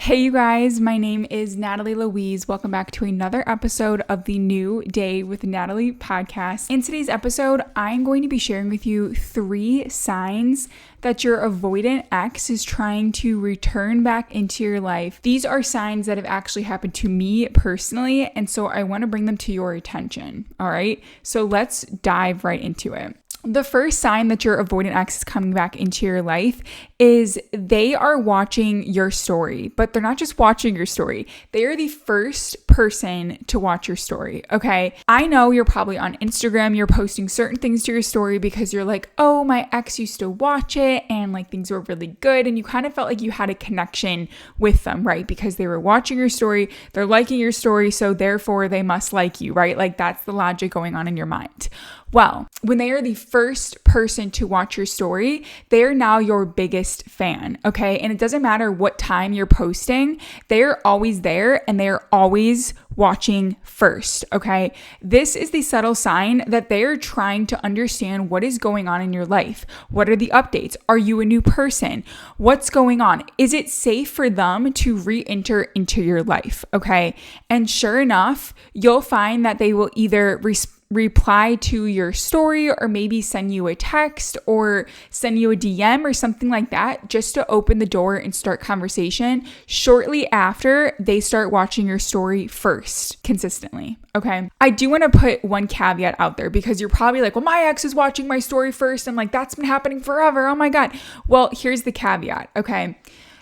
Hey you guys, my name is Natalie Louise. Welcome back to another episode of the New Day with Natalie podcast. In today's episode, I'm going to be sharing with you 3 signs that your avoidant ex is trying to return back into your life. These are signs that have actually happened to me personally, and so I want to bring them to your attention. All right, so let's dive right into it. The first sign that your avoidant ex is coming back into your life is they are watching your story, but they're not just watching your story. They are the first person to watch your story, okay? I know you're probably on Instagram, you're posting certain things to your story because you're like, oh, my ex used to watch it and like things were really good. And you kind of felt like you had a connection with them, right? Because they were watching your story, they're liking your story, so therefore they must like you, right? Like that's the logic going on in your mind. Well, when they are the first person to watch your story, they are now your biggest fan, okay? And it doesn't matter what time you're posting, they're always there and they're always watching first, okay? This is the subtle sign that they are trying to understand what is going on in your life. What are the updates? Are you a new person? What's going on? Is it safe for them to re-enter into your life, okay? And sure enough, you'll find that they will either reply to your story or maybe send you a text or send you a DM or something like that just to open the door and start conversation shortly after they start watching your story first consistently. Okay. I do want to put one caveat out there because you're probably like, well, my ex is watching my story first. I'm like, that's been happening forever. Oh my God. Well, here's the caveat. Okay.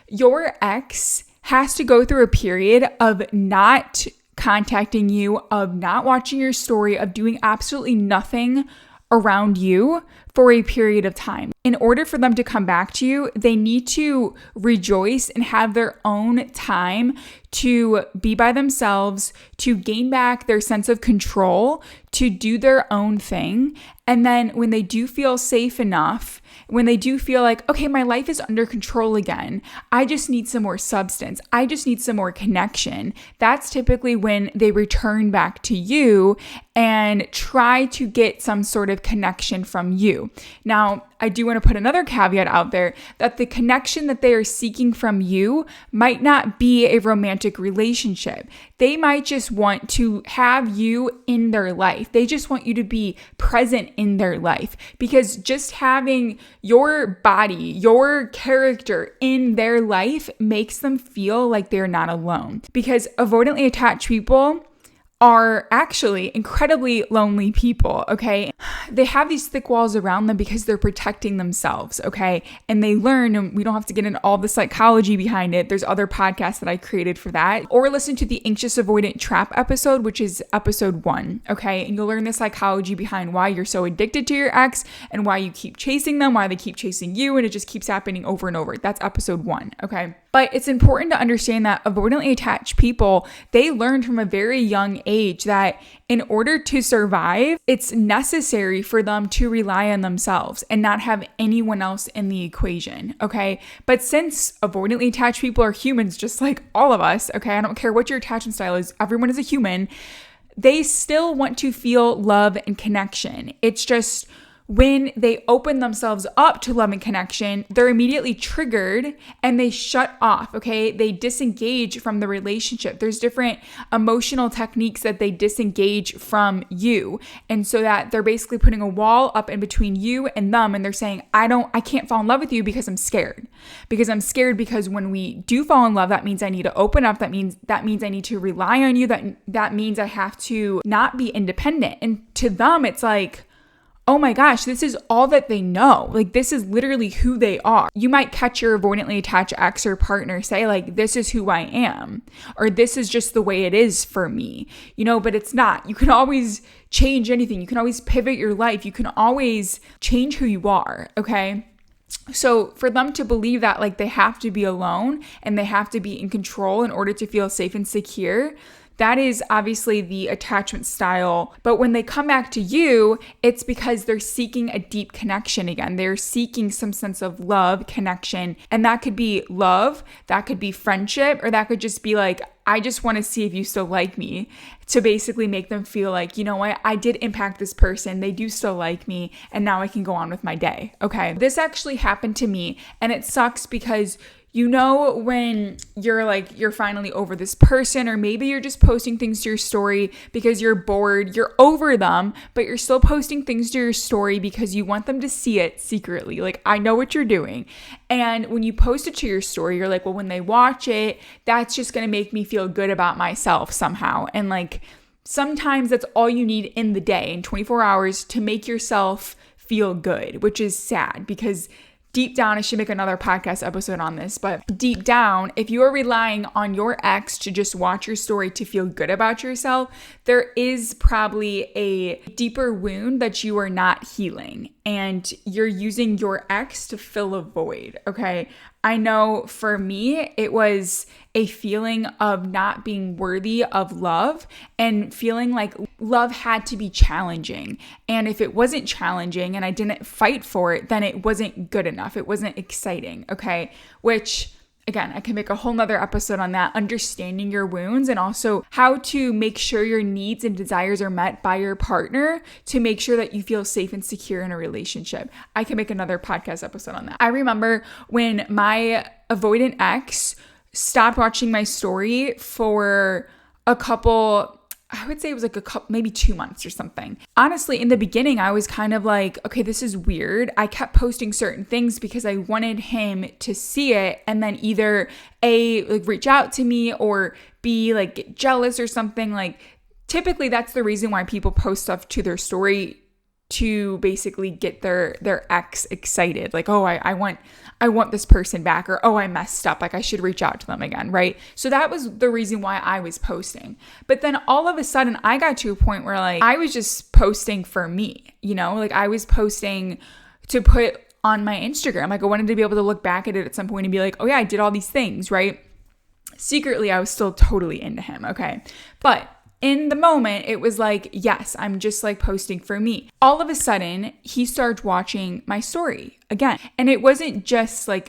Your ex has to go through a period of not contacting you, of not watching your story, of doing absolutely nothing around you for a period of time. In order for them to come back to you, they need to rejoice and have their own time to be by themselves, to gain back their sense of control, to do their own thing. And then when they do feel safe enough, when they do feel like, okay, my life is under control again, I just need some more substance, I just need some more connection, that's typically when they return back to you and try to get some sort of connection from you. Now, I do want to put another caveat out there that the connection that they are seeking from you might not be a romantic relationship. They might just want to have you in their life. They just want you to be present in their life, because just having your body, your character in their life makes them feel like they're not alone. Because avoidantly attached people are actually incredibly lonely people, okay? They have these thick walls around them because they're protecting themselves, okay? And they learn, and we don't have to get into all the psychology behind it. There's other podcasts that I created for that. Or listen to the Anxious Avoidant Trap episode, which is episode 1, okay? And you'll learn the psychology behind why you're so addicted to your ex and why you keep chasing them, why they keep chasing you, and it just keeps happening over and over. That's episode 1, okay? But it's important to understand that avoidantly attached people, they learned from a very young age that in order to survive, it's necessary for them to rely on themselves and not have anyone else in the equation, okay? But since avoidantly attached people are humans just like all of us, okay? I don't care what your attachment style is, everyone is a human. They still want to feel love and connection. It's just when they open themselves up to love and connection, they're immediately triggered and they shut off, okay? They disengage from the relationship. There's different emotional techniques that they disengage from you. And so that they're basically putting a wall up in between you and them. And they're saying, I can't fall in love with you because I'm scared. Because I'm scared because when we do fall in love, that means I need to open up. That means I need to rely on you. That means I have to not be independent. And to them, it's like, oh my gosh, this is all that they know. Like, this is literally who they are. You might catch your avoidantly attached ex or partner say like, this is who I am, or this is just the way it is for me, but it's not. You can always change anything. You can always pivot your life. You can always change who you are, okay? So for them to believe that like they have to be alone and they have to be in control in order to feel safe and secure, that is obviously the attachment style. But when they come back to you, it's because they're seeking a deep connection again. They're seeking some sense of love, connection. And that could be love, that could be friendship, or that could just be like, I just want to see if you still like me, to basically make them feel like, you know what, I did impact this person. They do still like me. And now I can go on with my day. Okay. This actually happened to me. And it sucks because You know when you're finally over this person, or maybe you're just posting things to your story because you're bored, you're over them, but you're still posting things to your story because you want them to see it secretly. Like, I know what you're doing. And when you post it to your story, you're like, well, when they watch it, that's just going to make me feel good about myself somehow. And like, sometimes that's all you need in the day, in 24 hours, to make yourself feel good, which is sad because deep down, I should make another podcast episode on this, but deep down, if you are relying on your ex to just watch your story to feel good about yourself, there is probably a deeper wound that you are not healing, and you're using your ex to fill a void, okay? I know for me, it was a feeling of not being worthy of love and feeling like love had to be challenging. And if it wasn't challenging and I didn't fight for it, then it wasn't good enough. It wasn't exciting, okay? Which, again, I can make a whole nother episode on that, understanding your wounds and also how to make sure your needs and desires are met by your partner to make sure that you feel safe and secure in a relationship. I can make another podcast episode on that. I remember when my avoidant ex stopped watching my story for a couple, I would say it was like a couple, maybe 2 months or something. Honestly, in the beginning, I was kind of like, okay, this is weird. I kept posting certain things because I wanted him to see it and then either reach out to me or B, get jealous or something. Like, typically that's the reason why people post stuff to their story, to basically get their ex excited. Like, oh, I want this person back, or oh, I messed up, like I should reach out to them again, right? So that was the reason why I was posting. But then all of a sudden I got to a point where I was just posting for me, I was posting to put on my Instagram. I wanted to be able to look back at it at some point and be like, oh yeah, I did all these things, right? Secretly, I was still totally into him, okay? But in the moment, it was like, yes, I'm just posting for me. All of a sudden, he started watching my story again. And it wasn't just a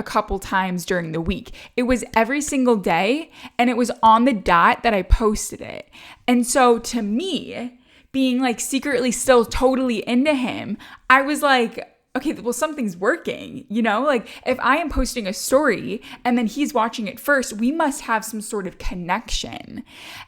couple times during the week. It was every single day, and it was on the dot that I posted it. And so to me, being secretly still totally into him, I was like, okay, well, something's working, if I am posting a story and then he's watching it first, we must have some sort of connection.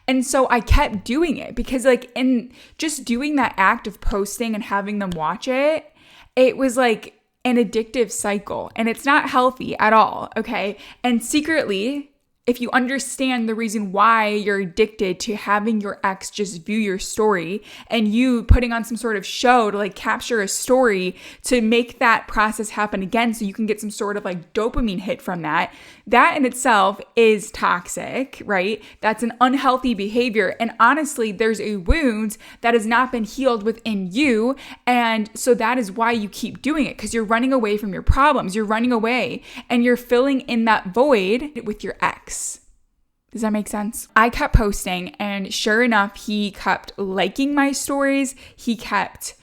And so I kept doing it because in just doing that act of posting and having them watch it, it was an addictive cycle, and it's not healthy at all. Okay. And secretly, if you understand the reason why you're addicted to having your ex just view your story and you putting on some sort of show to capture a story to make that process happen again so you can get some sort of dopamine hit from that in itself is toxic, right? That's an unhealthy behavior. And honestly, there's a wound that has not been healed within you. And so that is why you keep doing it, because you're running away from your problems. You're running away and you're filling in that void with your ex. Does that make sense? I kept posting, and sure enough, he kept liking my stories. He kept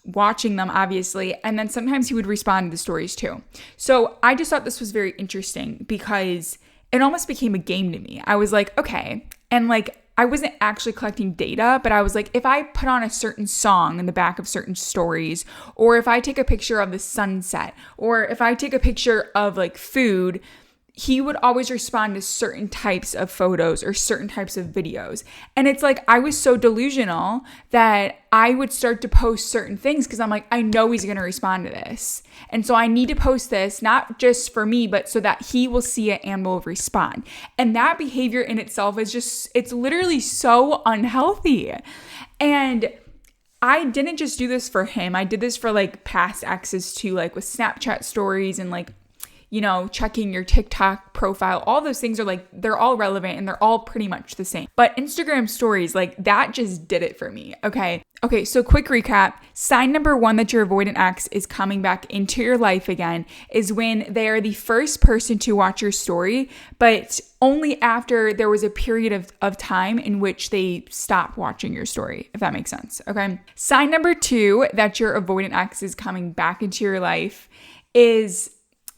watching them, obviously. And then sometimes he would respond to the stories too. So I just thought this was very interesting because it almost became a game to me. I was like, okay. And I wasn't actually collecting data, but I was like, if I put on a certain song in the back of certain stories, or if I take a picture of the sunset, or if I take a picture of food, he would always respond to certain types of photos or certain types of videos. And it's I was so delusional that I would start to post certain things because I'm like, I know he's going to respond to this. And so I need to post this, not just for me, but so that he will see it and will respond. And that behavior in itself is it's literally so unhealthy. And I didn't just do this for him. I did this for past exes too, with Snapchat stories and checking your TikTok profile. All those things are they're all relevant and they're all pretty much the same. But Instagram stories, that just did it for me. Okay, so quick recap. Sign number 1 that your avoidant ex is coming back into your life again is when they are the first person to watch your story, but only after there was a period of time in which they stopped watching your story, if that makes sense. Okay. Sign number 2 that your avoidant ex is coming back into your life is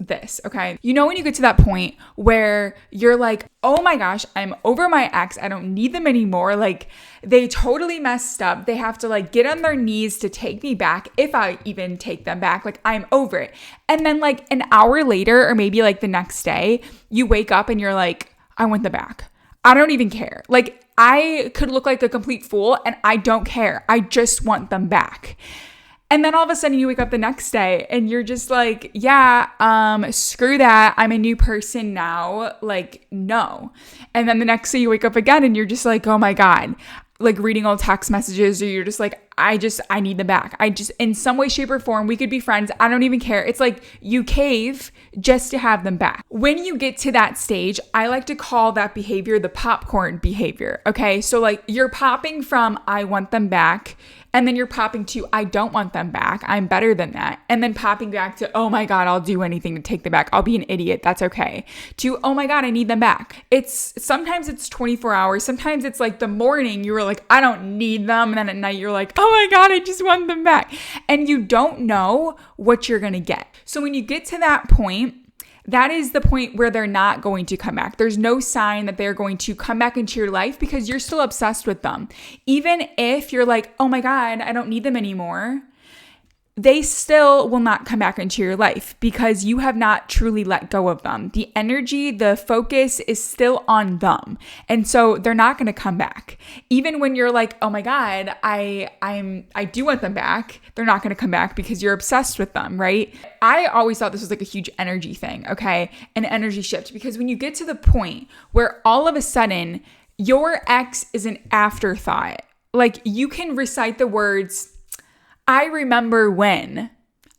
this, okay? You know when you get to that point where you're like, oh my gosh, I'm over my ex. I don't need them anymore. Like, they totally messed up. They have to like get on their knees to take me back, if I even take them back. Like, I'm over it. And then like an hour later, or maybe like the next day, you wake up and you're like, I want them back. I don't even care. Like, I could look like a complete fool and I don't care. I just want them back. And then all of a sudden you wake up the next day and you're just like, yeah, screw that. I'm a new person now. Like, no. And then the next day you wake up again and you're just like, oh my God, like reading all text messages, or you're just like, I need them back. In some way, shape, or form, we could be friends. I don't even care. It's like you cave just to have them back. When you get to that stage, I like to call that behavior the popcorn behavior. Okay. So like you're popping from, I want them back. And then you're popping to, I don't want them back. I'm better than that. And then popping back to, oh my God, I'll do anything to take them back. I'll be an idiot. That's okay. To, oh my God, I need them back. Sometimes it's 24 hours. Sometimes it's like the morning you were like, I don't need them. And then at night you're like, oh my God, I just want them back. And you don't know what you're going to get. So when you get to that point, that is the point where they're not going to come back. There's no sign that they're going to come back into your life because you're still obsessed with them. Even if you're like, oh my God, I don't need them anymore, they still will not come back into your life because you have not truly let go of them. The energy, the focus is still on them. And so they're not going to come back. Even when you're like, oh my God, I do want them back, they're not going to come back because you're obsessed with them, right? I always thought this was like a huge energy thing, okay? An energy shift, because when you get to the point where all of a sudden your ex is an afterthought, like you can recite the words, I remember when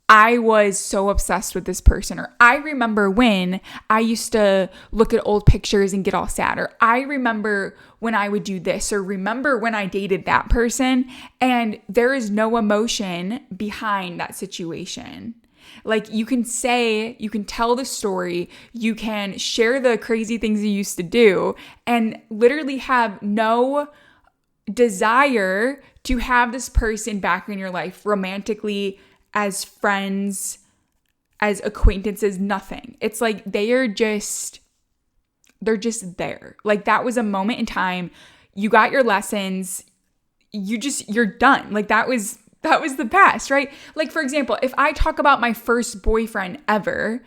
I was so obsessed with this person, or I remember when I used to look at old pictures and get all sad, or I remember when I would do this, or remember when I dated that person, and there is no emotion behind that situation. Like you can tell the story, you can share the crazy things you used to do, and literally have no desire to have this person back in your life romantically, as friends, as acquaintances, nothing. It's like they're just there. Like that was a moment in time. You got your lessons. You're done. Like that was the past, right? Like for example, if I talk about my first boyfriend ever,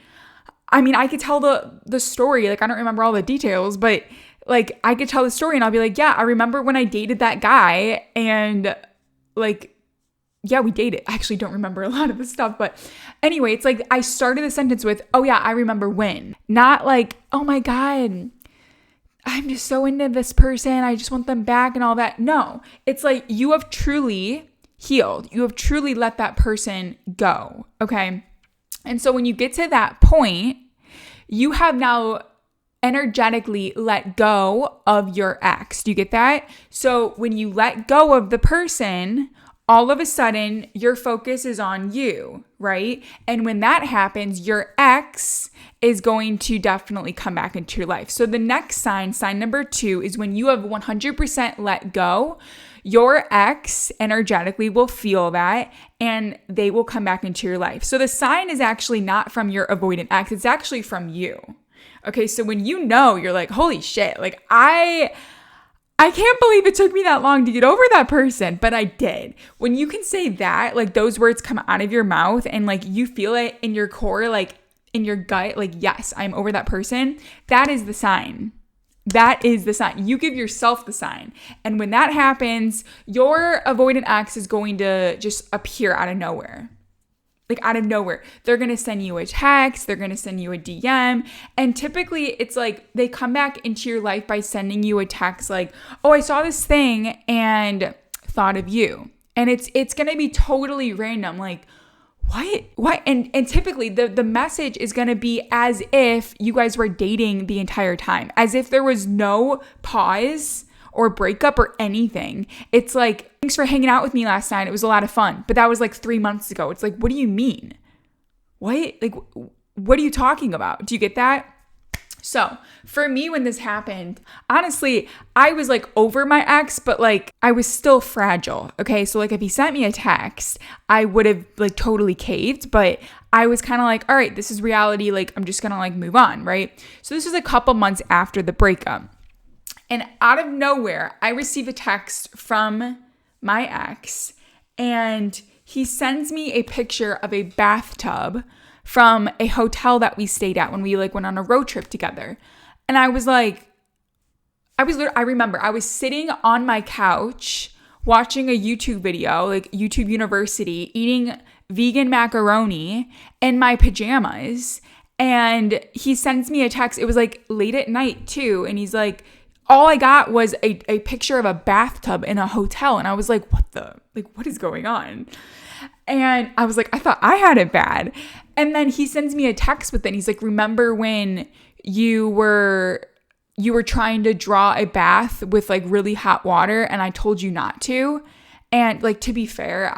I mean, I could tell the story. Like I don't remember all the details, but like I could tell the story and I'll be like, yeah, I remember when I dated that guy and like, yeah, we dated. I actually don't remember a lot of the stuff, but anyway, it's like I started the sentence with, oh yeah, I remember when. Not like, oh my God, I'm just so into this person, I just want them back and all that. No, it's like you have truly healed. You have truly let that person go, okay? And so when you get to that point, you have now energetically let go of your ex. Do you get that? So when you let go of the person, all of a sudden your focus is on you, right? And when that happens, your ex is going to definitely come back into your life. So the next sign number 2, is when you have 100% let go, your ex energetically will feel that and they will come back into your life. So the sign is actually not from your avoidant ex, it's actually from you. Okay, so when you're like, holy shit, like I can't believe it took me that long to get over that person, but I did. When you can say that, like those words come out of your mouth and like you feel it in your core, like in your gut, like, yes, I'm over that person. That is the sign. That is the sign. You give yourself the sign. And when that happens, your avoidant ex is going to just appear out of nowhere. Like out of nowhere. They're going to send you a text. They're going to send you a DM. And typically it's like they come back into your life by sending you a text like, oh, I saw this thing and thought of you. And it's going to be totally random. Like, what? And typically the message is going to be as if you guys were dating the entire time. As if there was no pause or breakup or anything. It's like, thanks for hanging out with me last night. It was a lot of fun. But that was like 3 months ago. It's like, what do you mean? What? Like, what are you talking about? Do you get that? So for me, when this happened, honestly, I was like over my ex, but like I was still fragile. Okay. So like if he sent me a text, I would have like totally caved, but I was kind of like, all right, this is reality. Like I'm just going to like move on. Right. So this was a couple months after the breakup. And out of nowhere, I receive a text from my ex, and he sends me a picture of a bathtub from a hotel that we stayed at when we like went on a road trip together. And I was like, I remember I was sitting on my couch watching a YouTube video, like YouTube University, eating vegan macaroni in my pajamas. And he sends me a text. It was like late at night too. And he's like, all I got was a picture of a bathtub in a hotel. And I was like, what is going on? And I was like, I thought I had it bad. And then he sends me a text with it. And he's like, remember when you were trying to draw a bath with like really hot water and I told you not to? And like, to be fair,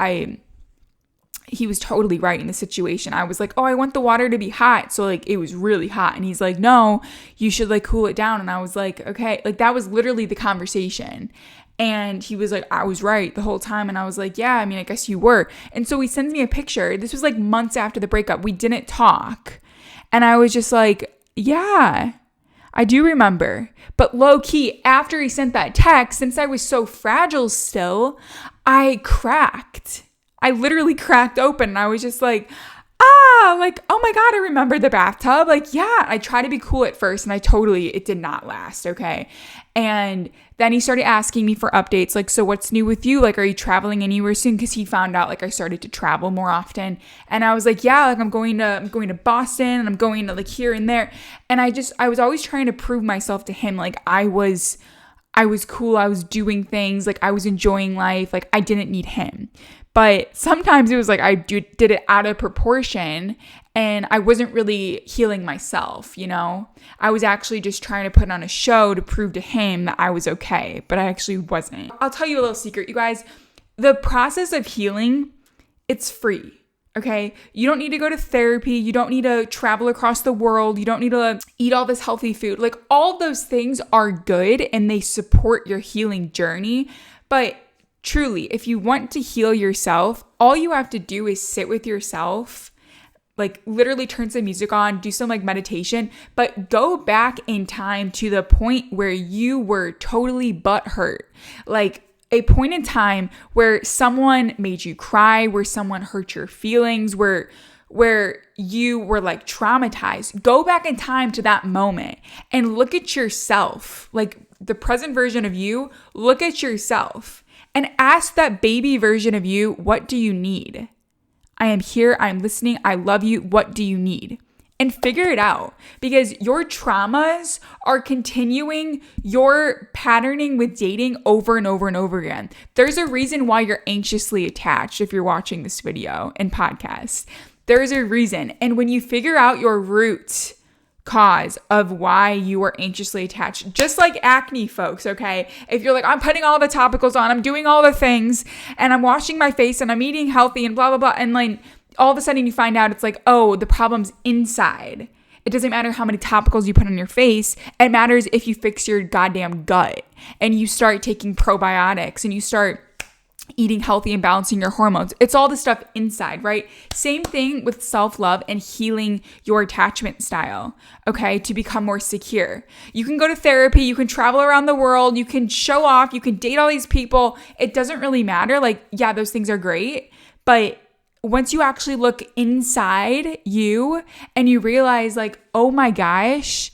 he was totally right in the situation. I was like, oh, I want the water to be hot. So like it was really hot. And he's like, no, you should like cool it down. And I was like, okay. Like that was literally the conversation. And he was like, I was right the whole time. And I was like, yeah, I mean, I guess you were. And so he sends me a picture. This was like months after the breakup. We didn't talk. And I was just like, yeah, I do remember. But low key, after he sent that text, since I was so fragile still, I cracked. I literally cracked open and I was just like, like, oh my God, I remember the bathtub. Like, yeah, I tried to be cool at first and it did not last. Okay. And then he started asking me for updates. Like, so what's new with you? Like, are you traveling anywhere soon? Cause he found out like I started to travel more often. And I was like, yeah, like I'm going to Boston and I'm going to like here and there. And I was always trying to prove myself to him. Like I was cool. I was doing things. Like I was enjoying life. Like I didn't need him. But sometimes it was like I did it out of proportion and I wasn't really healing myself, you know? I was actually just trying to put on a show to prove to him that I was okay, but I actually wasn't. I'll tell you a little secret, you guys. The process of healing, it's free, okay? You don't need to go to therapy. You don't need to travel across the world. You don't need to eat all this healthy food. Like all those things are good and they support your healing journey, but truly, if you want to heal yourself, all you have to do is sit with yourself, like literally turn some music on, do some like meditation, but go back in time to the point where you were totally butthurt. Like a point in time where someone made you cry, where someone hurt your feelings, where you were like traumatized. Go back in time to that moment and look at yourself, like the present version of you, look at yourself. And ask that baby version of you, what do you need? I am here. I'm listening. I love you. What do you need? And figure it out because your traumas are continuing your patterning with dating over and over and over again. There's a reason why you're anxiously attached if you're watching this video and podcast. There's a reason. And when you figure out your root cause of why you are anxiously attached, just like acne, folks, okay? If you're like, I'm putting all the topicals on, I'm doing all the things, and I'm washing my face, and I'm eating healthy, and blah, blah, blah, and like, all of a sudden you find out it's like, oh, the problem's inside. It doesn't matter how many topicals you put on your face. It matters if you fix your goddamn gut, and you start taking probiotics, and you start eating healthy and balancing your hormones. It's all the stuff inside, right? Same thing with self-love and healing your attachment style, okay? To become more secure. You can go to therapy, you can travel around the world, you can show off, you can date all these people. It doesn't really matter. Like, yeah, those things are great, but once you actually look inside you and you realize like, oh my gosh,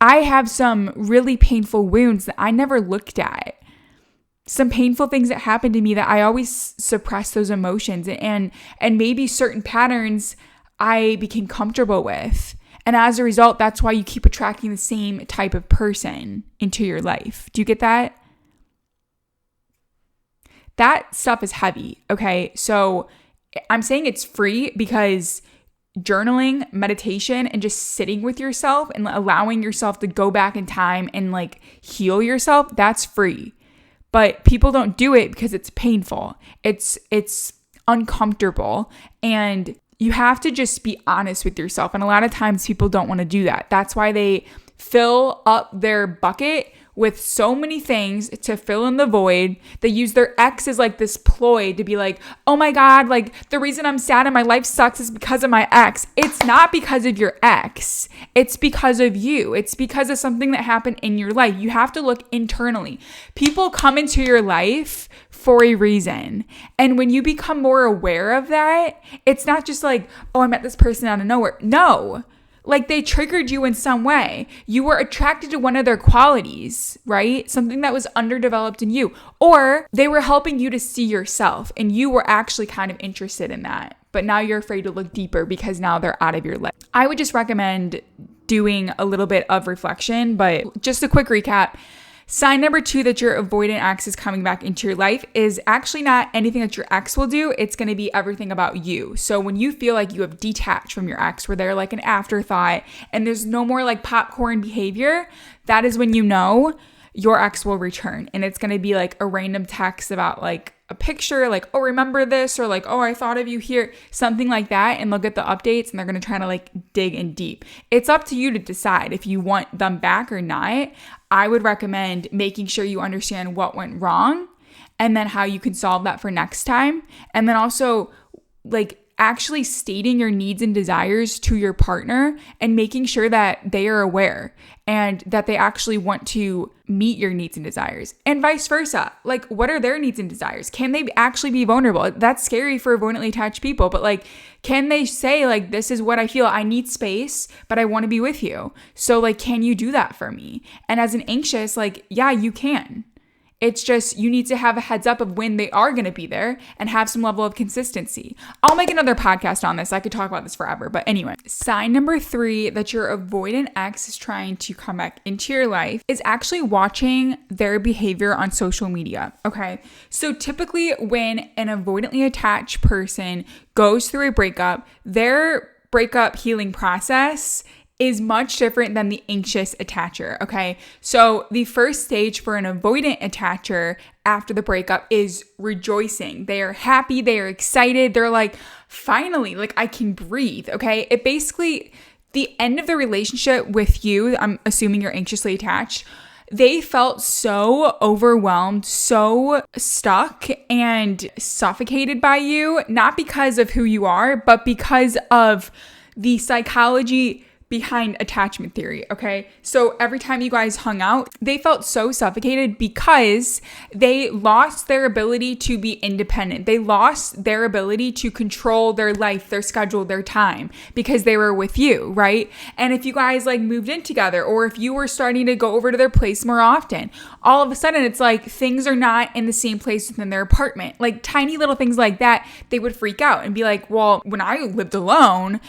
I have some really painful wounds that I never looked at. Some painful things that happened to me that I always suppress those emotions and maybe certain patterns I became comfortable with. And as a result, that's why you keep attracting the same type of person into your life. Do you get that? That stuff is heavy, okay? So I'm saying it's free because journaling, meditation, and just sitting with yourself and allowing yourself to go back in time and like heal yourself, that's free. But people don't do it because it's painful. It's uncomfortable. And you have to just be honest with yourself. And a lot of times people don't want to do that. That's why they fill up their bucket with so many things to fill in the void. They use their ex as like this ploy to be like, oh my God, like the reason I'm sad and my life sucks is because of my ex. It's not because of your ex. It's because of you. It's because of something that happened in your life. You have to look internally. People come into your life for a reason. And when you become more aware of that, it's not just like, oh, I met this person out of nowhere. No. Like they triggered you in some way. You were attracted to one of their qualities, right? Something that was underdeveloped in you. Or they were helping you to see yourself and you were actually kind of interested in that. But now you're afraid to look deeper because now they're out of your life. I would just recommend doing a little bit of reflection, but just a quick recap. Sign number 2 that your avoidant ex is coming back into your life is actually not anything that your ex will do. It's going to be everything about you. So when you feel like you have detached from your ex, where they're like an afterthought and there's no more like popcorn behavior, that is when you know your ex will return. And it's going to be like a random text about like a picture, like, oh, remember this? Or like, oh, I thought of you here, something like that. And they'll get the updates and they're going to try to like dig in deep. It's up to you to decide if you want them back or not. I would recommend making sure you understand what went wrong and then how you can solve that for next time. And then also like actually stating your needs and desires to your partner and making sure that they are aware and that they actually want to meet your needs and desires and vice versa. Like, what are their needs and desires? Can they actually be vulnerable? That's scary for avoidantly attached people, but like, can they say like, this is what I feel. I need space, but I want to be with you. So like, can you do that for me? And as an anxious, like, yeah, you can. It's just you need to have a heads up of when they are going to be there and have some level of consistency. I'll make another podcast on this. I could talk about this forever. But anyway, sign number 3 that your avoidant ex is trying to come back into your life is actually watching their behavior on social media. Okay. So typically when an avoidantly attached person goes through a breakup, their breakup healing process is much different than the anxious attacher, okay? So the first stage for an avoidant attacher after the breakup is rejoicing. They are happy, they are excited, they're like, finally, like I can breathe, okay? It basically, the end of the relationship with you, I'm assuming you're anxiously attached, they felt so overwhelmed, so stuck and suffocated by you, not because of who you are, but because of the psychology behind attachment theory, okay? So every time you guys hung out, they felt so suffocated because they lost their ability to be independent. They lost their ability to control their life, their schedule, their time because they were with you, right? And if you guys like moved in together or if you were starting to go over to their place more often, all of a sudden it's like things are not in the same place within their apartment. Like tiny little things like that, they would freak out and be like, well, when I lived alone,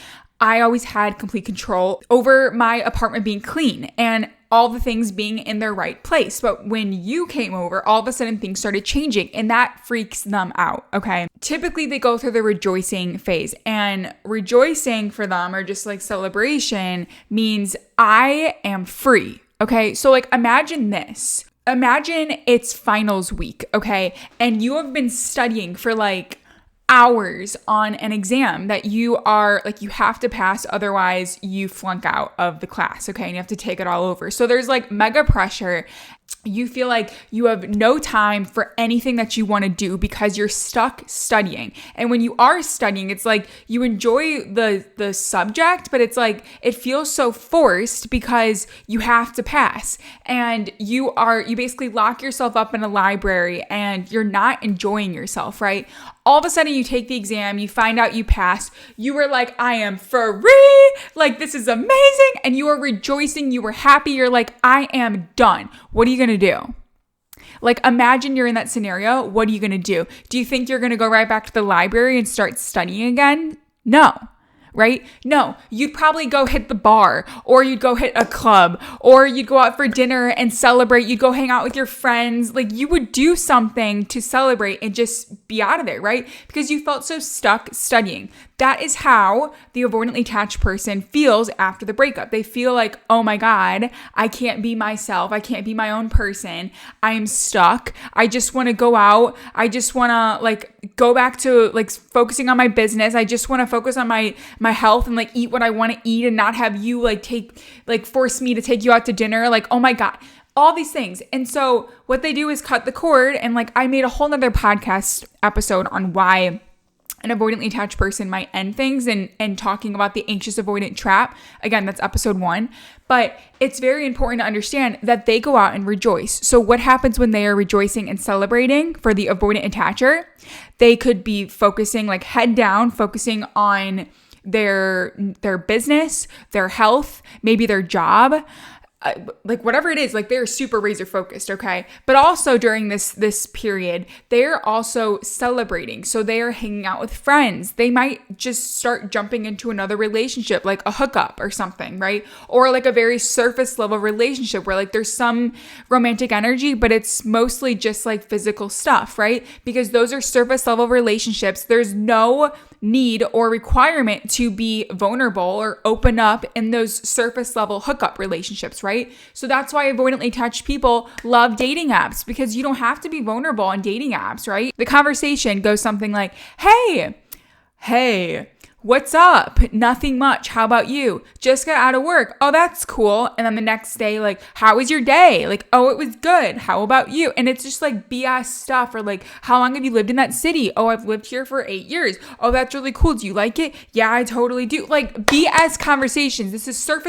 I always had complete control over my apartment being clean and all the things being in their right place. But when you came over, all of a sudden things started changing and that freaks them out, okay? Typically they go through the rejoicing phase and rejoicing for them or just like celebration means I am free, okay? So like imagine this. Imagine it's finals week, okay? And you have been studying for like hours on an exam that you are like, you have to pass, otherwise you flunk out of the class, okay? And you have to take it all over. So there's like mega pressure. You feel like you have no time for anything that you want to do because you're stuck studying. And when you are studying, it's like you enjoy the subject, but it's like it feels so forced because you have to pass. And you basically lock yourself up in a library and you're not enjoying yourself, right? All of a sudden you take the exam, you find out you passed. You were like, I am free. Like, this is amazing. And you are rejoicing. You were happy. You're like, I am done. What are you going to do? Like, imagine you're in that scenario. What are you going to do? Do you think you're going to go right back to the library and start studying again? No. Right? No, you'd probably go hit the bar or you'd go hit a club or you'd go out for dinner and celebrate. You'd go hang out with your friends. Like you would do something to celebrate and just be out of there, right? Because you felt so stuck studying. That is how the avoidantly attached person feels after the breakup. They feel like, oh my God, I can't be myself. I can't be my own person. I am stuck. I just want to go out. I just want to like go back to like focusing on my business. I just want to focus on my health and like eat what I want to eat and not have you force me to take you out to dinner. Like, oh my God, all these things. And so what they do is cut the cord. And like, I made a whole nother podcast episode on why an avoidantly attached person might end things and talking about the anxious avoidant trap. Again, that's episode 1. But it's very important to understand that they go out and rejoice. So what happens when they are rejoicing and celebrating for the avoidant attacher? They could be focusing like head down, focusing on their business, their health, maybe their job, like whatever it is, like they're super razor focused, okay? But also during this period, they're also celebrating. So they are hanging out with friends. They might just start jumping into another relationship, like a hookup or something, right? Or like a very surface level relationship where like there's some romantic energy, but it's mostly just like physical stuff, right? Because those are surface level relationships. There's no need or requirement to be vulnerable or open up in those surface level hookup relationships, right? So that's why avoidantly attached people love dating apps, because you don't have to be vulnerable on dating apps, right? The conversation goes something like, hey, what's up? Nothing much. How about you? Just got out of work. Oh, that's cool. And then the next day, like, how was your day? Like, oh, it was good. How about you? And it's just like BS stuff, or like, how long have you lived in that city? Oh, I've lived here for 8 years. Oh, that's really cool. Do you like it? Yeah, I totally do. Like BS conversations. This is surface